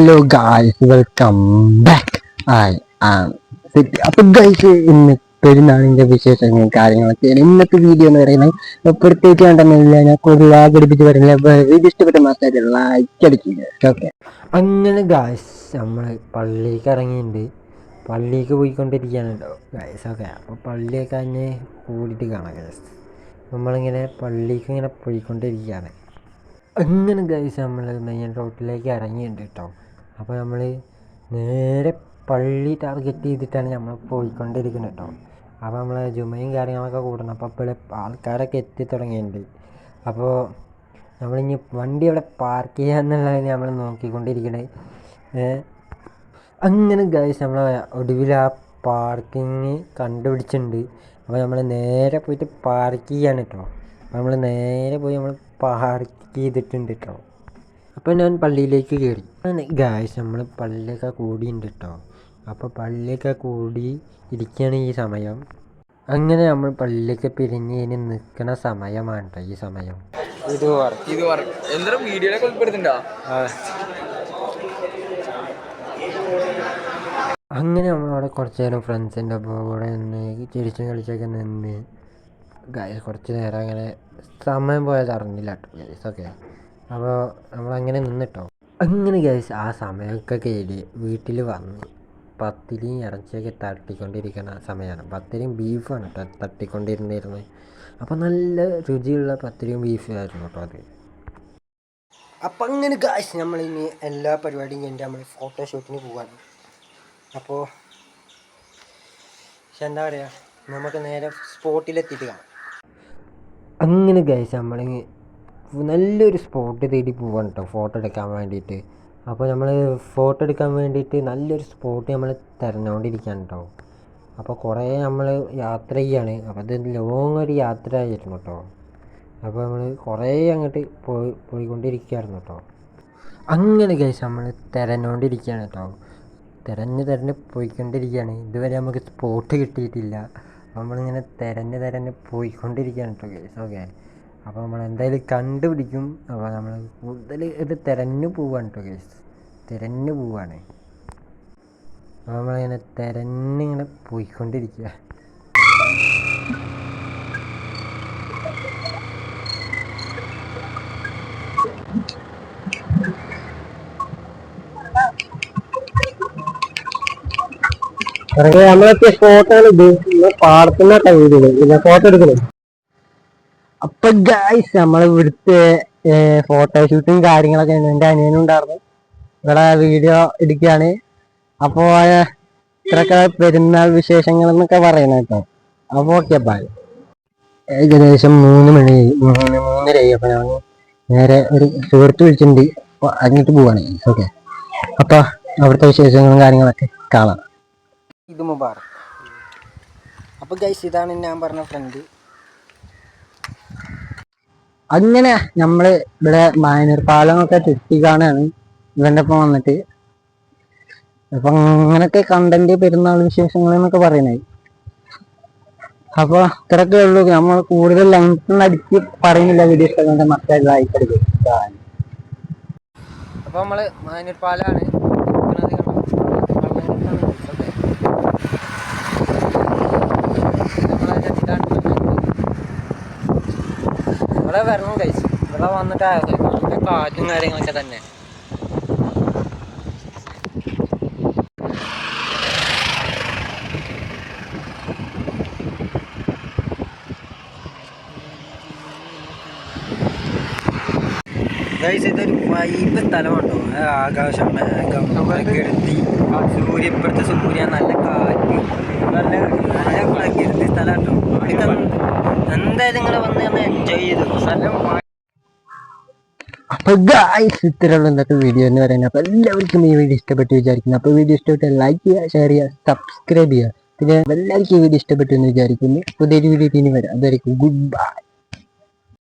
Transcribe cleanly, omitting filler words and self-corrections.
Hello guys, welcome back. അപ്പൊ guys, ഇന്ന് പെരുന്നാളിന്റെ വിശേഷങ്ങളും കാര്യങ്ങളൊക്കെയാണ് ഇന്നത്തെ വീഡിയോ എന്ന് പറയുന്നത്. പ്രത്യേകിച്ച് കണ്ടെന്നില്ല, ഞാൻ കൂടുതൽ ആഘടിപ്പിച്ച് പറയുന്നില്ല. വീഡിയോ ഇഷ്ടപ്പെട്ട മാസമായിട്ട് ലൈക്ക് അടിക്കുക. ഓക്കെ, അങ്ങനെ ഗായ്സ് നമ്മൾ പള്ളിക്ക് ഇറങ്ങിയിട്ടുണ്ട്. പള്ളിക്ക് പോയിക്കൊണ്ടിരിക്കുകയാണ് കേട്ടോ ഗായ്സ്. ഓക്കെ, അപ്പോൾ പള്ളിയൊക്കെ കഴിഞ്ഞ് കൂടിയിട്ട് കാണാം ഗായ്സ്. നമ്മളിങ്ങനെ പള്ളിക്ക് ഇങ്ങനെ പോയിക്കൊണ്ടിരിക്കുകയാണ്. അങ്ങനെ ഗൈസ് നമ്മൾ മെയിൻ റോട്ടിലേക്ക് ഇറങ്ങിയിട്ടുണ്ട് കേട്ടോ. അപ്പോൾ നമ്മൾ നേരെ പള്ളി ടാർഗറ്റ് ചെയ്തിട്ടാണ് നമ്മൾ പോയിക്കൊണ്ടിരിക്കുന്നത് കേട്ടോ. അപ്പോൾ നമ്മൾ ജുമയും കാര്യങ്ങളൊക്കെ കൂടണം. അപ്പോൾ ഇപ്പോൾ ആൾക്കാരൊക്കെ എത്തി തുടങ്ങിയിട്ടുണ്ട്. അപ്പോൾ നമ്മളിനി വണ്ടി അവിടെ പാർക്ക് ചെയ്യുക എന്നുള്ളതിന് നമ്മൾ നോക്കിക്കൊണ്ടിരിക്കണേ. അങ്ങനെ ഗൈസ് നമ്മൾ ഒടുവിൽ ആ പാർക്കിങ് കണ്ടുപിടിച്ചിട്ടുണ്ട്. അപ്പോൾ നമ്മൾ നേരെ പോയിട്ട് പാർക്ക് ചെയ്യാണ് കേട്ടോ. അപ്പോൾ നമ്മൾ നേരെ പോയി നമ്മൾ പാർക്ക് ചെയ്തിട്ടുണ്ട് കേട്ടോ. അപ്പോൾ ഞാൻ പള്ളിയിലേക്ക് കയറി. ഗായ്സ് നമ്മൾ പള്ളിയൊക്കെ കൂടിയുണ്ട് കേട്ടോ. അപ്പോൾ പള്ളിയൊക്കെ കൂടി ഇരിക്കുകയാണ് ഈ സമയം. അങ്ങനെ നമ്മൾ പള്ളിയൊക്കെ പിരിഞ്ഞ് ഇനി നിൽക്കുന്ന സമയമാണ് കേട്ടോ ഈ സമയം. അങ്ങനെ നമ്മളവിടെ കുറച്ച് നേരം ഫ്രണ്ട്സിൻ്റെ ഒപ്പം കൂടെ നിന്ന് ചിരിച്ചും കളിച്ചൊക്കെ നിന്ന് ഗായ്സ് കുറച്ച് നേരം അങ്ങനെ സമയം പോയത് അറിഞ്ഞില്ല കേട്ടോ ഗൈസ്. ഓക്കെ, അപ്പോൾ നമ്മളങ്ങനെ നിന്നിട്ടോ. അങ്ങനെ ഗൈസ് ആ സമയമൊക്കെ കയറി വീട്ടിൽ വന്ന് പത്തിരിയും ഇറച്ചിയൊക്കെ തട്ടിക്കൊണ്ടിരിക്കുന്ന സമയമാണ്. പത്തിരിയും ബീഫാണ് കേട്ടോ തട്ടിക്കൊണ്ടിരുന്നിരുന്നത്. അപ്പോൾ നല്ല രുചിയുള്ള പത്തിരിയും ബീഫും ആയിരുന്നു കേട്ടോ അത്. അപ്പം അങ്ങനെ ഗൈസ് നമ്മളിനി എല്ലാ പരിപാടിയും കഴിഞ്ഞിട്ട് നമ്മൾ ഫോട്ടോഷൂട്ടിന് പോവാണ്. അപ്പോൾ എന്താ പറയുക, നമുക്ക് നേരെ സ്പോട്ടിലെത്തിയിട്ട് കാണാം. അങ്ങനെ ഗൈസ് നമ്മൾ നല്ലൊരു സ്പോട്ട് തേടി പോവാണ് കേട്ടോ ഫോട്ടോ എടുക്കാൻ വേണ്ടിയിട്ട്. അപ്പോൾ നമ്മൾ ഫോട്ടോ എടുക്കാൻ വേണ്ടിയിട്ട് നല്ലൊരു സ്പോട്ട് നമ്മൾ തിരഞ്ഞുകൊണ്ടിരിക്കുകയാണ് കേട്ടോ. അപ്പോൾ കുറേ നമ്മൾ യാത്ര ചെയ്യാണ്. അപ്പോൾ അത് ലോങ് ഒരു യാത്ര ആയിരുന്നു കേട്ടോ. അപ്പോൾ നമ്മൾ കുറേ അങ്ങോട്ട് പോയിക്കൊണ്ടിരിക്കുകയായിരുന്നു കേട്ടോ. അങ്ങനെ ഗൈസ് നമ്മൾ തിരഞ്ഞുകൊണ്ടിരിക്കുകയാണ് കേട്ടോ. തിരഞ്ഞ് പോയിക്കൊണ്ടിരിക്കുകയാണ്. ഇതുവരെ നമുക്ക് സ്പോട്ട് കിട്ടിയിട്ടില്ല. നമ്മളിങ്ങനെ തിരഞ്ഞ് പോയിക്കൊണ്ടിരിക്കുകയാണ് കേട്ടോ ഗൈസ്. ഓക്കെ, അപ്പോൾ നമ്മൾ എന്തായാലും കണ്ടുപിടിക്കും. അപ്പോൾ നമ്മൾ കൂടുതൽ ഇത് തിരഞ്ഞു പോവാണ് കേട്ടോ ഗൈസ്. തിരഞ്ഞു പോവാണ്. അപ്പോൾ നമ്മളിങ്ങനെ തിരഞ്ഞിങ്ങനെ പോയിക്കൊണ്ടിരിക്കുക. നമ്മളൊക്കെ ഫോട്ടോയാണ് ഇത് പാടത്തുന്ന ടൈമില് ഫോട്ടോ എടുക്കണം. അപ്പൊ ഗൈസ് നമ്മൾ ഇവിടുത്തെ ഫോട്ടോഷൂട്ടും കാര്യങ്ങളൊക്കെ എൻ്റെ അനിയനും ഉണ്ടായിരുന്നു. ഇവിടെ വീഡിയോ എടുക്കുകയാണ്. അപ്പോൾ ഇത്രയൊക്കെ പെരുന്നാൾ വിശേഷങ്ങൾ എന്നൊക്കെ പറയണം കേട്ടോ. അപ്പോൾ ഓക്കെ, ബൈ. ഏകദേശം 3 മണിയായി, 3:30. അപ്പോൾ ഞാൻ നേരെ ഒരു സുഹൃത്ത് വിളിച്ചിട്ടുണ്ട്. അപ്പോൾ അങ്ങോട്ട് പോവാണ്. ഓക്കെ, അപ്പോൾ അവിടുത്തെ വിശേഷങ്ങളും കാര്യങ്ങളൊക്കെ കാണാം. ഇത് മുബാറക്. അപ്പോൾ ഗൈസ് ഇതാണ് ഞാൻ പറഞ്ഞ ഫ്രണ്ട്. അങ്ങനെ നമ്മൾ ഇവിടെ മായനൂർ പാലമൊക്കെ ചുറ്റി കാണാണ് ഇവൻ്റെ ഒപ്പം വന്നിട്ട്. അപ്പം അങ്ങനത്തെ കണ്ടന്റ് പെരുന്നാൾ വിശേഷങ്ങൾ എന്നൊക്കെ പറയുന്നത്. അപ്പോൾ ഇത്രയൊക്കെ ഉള്ളൂ. നമ്മൾ കൂടുതൽ ലെങ്ത് അടിച്ച് പറയുന്നില്ല. വീഡിയോ ഇഷ്ടപ്പെട്ട മക്കൾ ലൈക്ക് അടിക്കുക. അപ്പോൾ നമ്മൾ മായനൂർ പാലാണ്. ഇവിടെ വരണം കഴിച്ചു. ഇവിടെ വന്നിട്ട് നല്ല കാറ്റും കാര്യങ്ങളൊക്കെ തന്നെ. ഗൈസ് ഇതൊരു വൈബ് സ്ഥലമുണ്ടോ. ആകാശം, മേഘം, പ്രകൃതി, ഇപ്പോഴത്തെ സൂര്യ, നല്ല കാറ്റ്, നല്ല നല്ല പ്രകൃതി സ്ഥലം കേട്ടോ. എന്തായാലും നിങ്ങൾ വന്ന് എൻജോയ് ചെയ്തു. അപ്പൊ ഗൈസ് ഇത്രയുള്ള ഇന്നത്തെ വീഡിയോ എന്ന് പറയുന്നത്. അപ്പൊ എല്ലാവർക്കും ഈ വീഡിയോ ഇഷ്ടപ്പെട്ടു വിചാരിക്കുന്നു. അപ്പൊ വീഡിയോ ഇഷ്ടപ്പെട്ടാൽ ലൈക്ക് ചെയ്യുക, ഷെയർ ചെയ്യുക, സബ്സ്ക്രൈബ് ചെയ്യുക. പിന്നെ എല്ലാവർക്കും ഈ വീഡിയോ ഇഷ്ടപ്പെട്ടു എന്ന് വിചാരിക്കുന്നു. പുതിയൊരു വീഡിയോ ഇനി വരാം. അതായിരിക്കും ഗുഡ് ബൈ.